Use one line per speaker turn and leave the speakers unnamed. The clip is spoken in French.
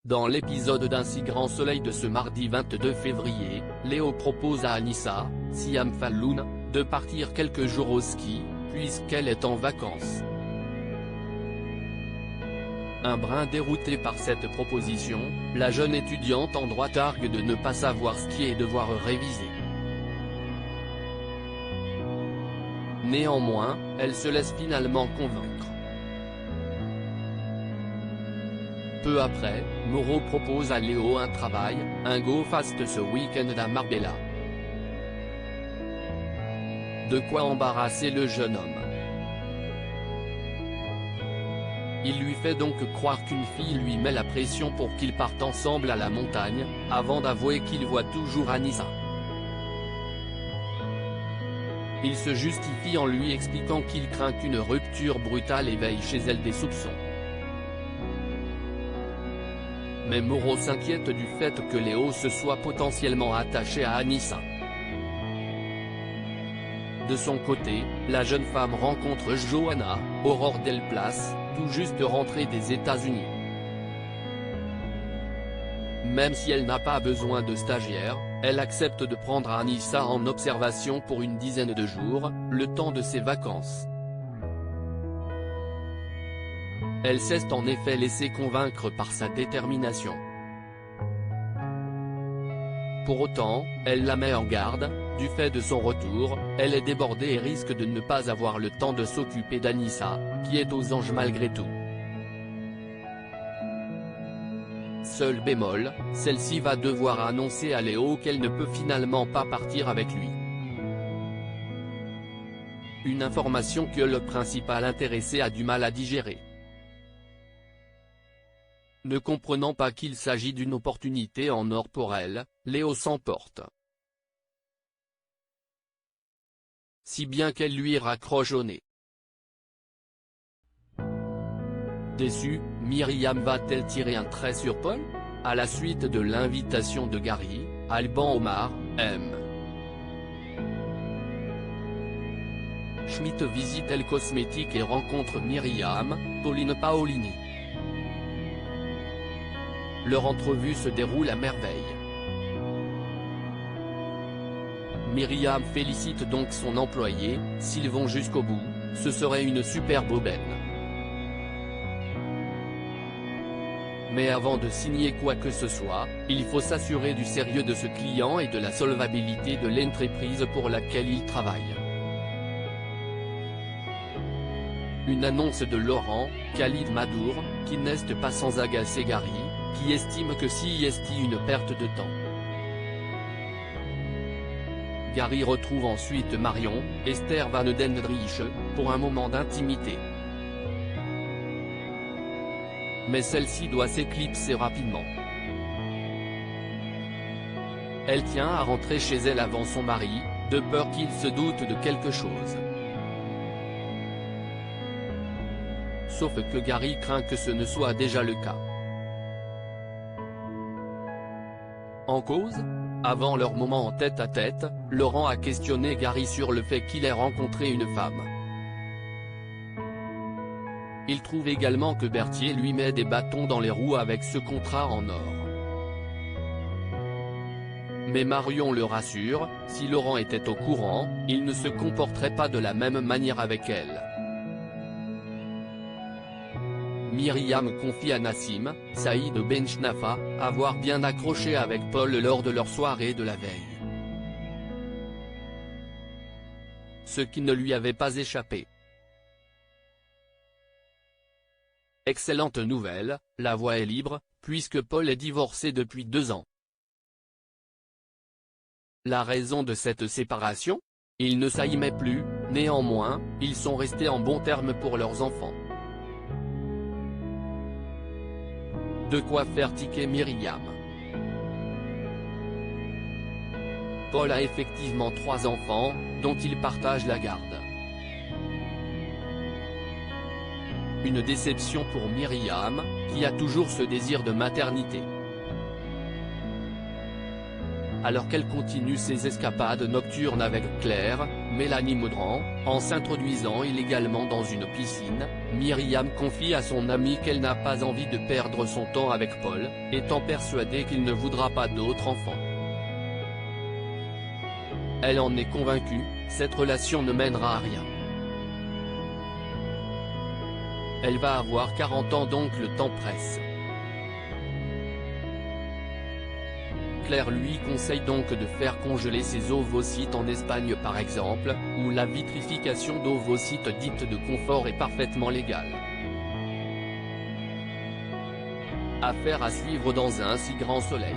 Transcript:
Dans l'épisode d'Un si grand soleil de ce mardi 22 février, Léo propose à Anissa, Siam Falloun, de partir quelques jours au ski, puisqu'elle est en vacances. Un brin déroutée par cette proposition, la jeune étudiante en droit argue de ne pas savoir skier et devoir réviser. Néanmoins, elle se laisse finalement convaincre. Peu après, Moreau propose à Léo un travail, un go-fast ce week-end à Marbella. De quoi embarrasser le jeune homme. Il lui fait donc croire qu'une fille lui met la pression pour qu'ils partent ensemble à la montagne, avant d'avouer qu'il voit toujours Anissa. Il se justifie en lui expliquant qu'il craint qu'une rupture brutale éveille chez elle des soupçons. Mais Moreau s'inquiète du fait que Léo se soit potentiellement attaché à Anissa. De son côté, la jeune femme rencontre Johanna, Aurore Del Place, tout juste rentrée des États-Unis. Même si elle n'a pas besoin de stagiaire, elle accepte de prendre Anissa en observation pour une dizaine de jours, le temps de ses vacances. Elle s'est en effet laissée convaincre par sa détermination. Pour autant, elle la met en garde, du fait de son retour, elle est débordée et risque de ne pas avoir le temps de s'occuper d'Anissa, qui est aux anges malgré tout. Seul bémol, celle-ci va devoir annoncer à Léo qu'elle ne peut finalement pas partir avec lui. Une information que le principal intéressé a du mal à digérer. Ne comprenant pas qu'il s'agit d'une opportunité en or pour elle, Léo s'emporte. Si bien qu'elle lui raccroche au nez. Déçue, Myriam va-t-elle tirer un trait sur Paul? À la suite de l'invitation de Gary, Alban Omar, M. Schmidt visite Elle Cosmétique et rencontre Myriam, Pauline Paolini. Leur entrevue se déroule à merveille. Myriam félicite donc son employé, s'ils vont jusqu'au bout, ce serait une superbe aubaine. Mais avant de signer quoi que ce soit, il faut s'assurer du sérieux de ce client et de la solvabilité de l'entreprise pour laquelle il travaille. Une annonce de Laurent, Khalid Madour, qui n'est pas sans agacer Gary, qui estime que si est une perte de temps. Gary retrouve ensuite Marion, Esther Van Dendrich, pour un moment d'intimité. Mais celle-ci doit s'éclipser rapidement. Elle tient à rentrer chez elle avant son mari, de peur qu'il se doute de quelque chose. Sauf que Gary craint que ce ne soit déjà le cas. En cause? Avant leur moment en tête-à-tête, Laurent a questionné Gary sur le fait qu'il ait rencontré une femme. Il trouve également que Berthier lui met des bâtons dans les roues avec ce contrat en or. Mais Marion le rassure, si Laurent était au courant, il ne se comporterait pas de la même manière avec elle. Myriam confie à Nassim, Saïd Benchnafa, avoir bien accroché avec Paul lors de leur soirée de la veille. Ce qui ne lui avait pas échappé. Excellente nouvelle, la voie est libre, puisque Paul est divorcé depuis 2 ans. La raison de cette séparation? Il ne s'aimait plus, néanmoins, ils sont restés en bons termes pour leurs enfants. De quoi faire tiquer Myriam. Paul a effectivement 3 enfants, dont il partage la garde. Une déception pour Myriam, qui a toujours ce désir de maternité. Alors qu'elle continue ses escapades nocturnes avec Claire, Mélanie Maudran, en s'introduisant illégalement dans une piscine, Myriam confie à son amie qu'elle n'a pas envie de perdre son temps avec Paul, étant persuadée qu'il ne voudra pas d'autres enfants. Elle en est convaincue, cette relation ne mènera à rien. Elle va avoir 40 ans donc le temps presse. Claire lui conseille donc de faire congeler ses ovocytes en Espagne par exemple, où la vitrification d'ovocytes dite de confort est parfaitement légale. Affaire à suivre dans Un si grand soleil.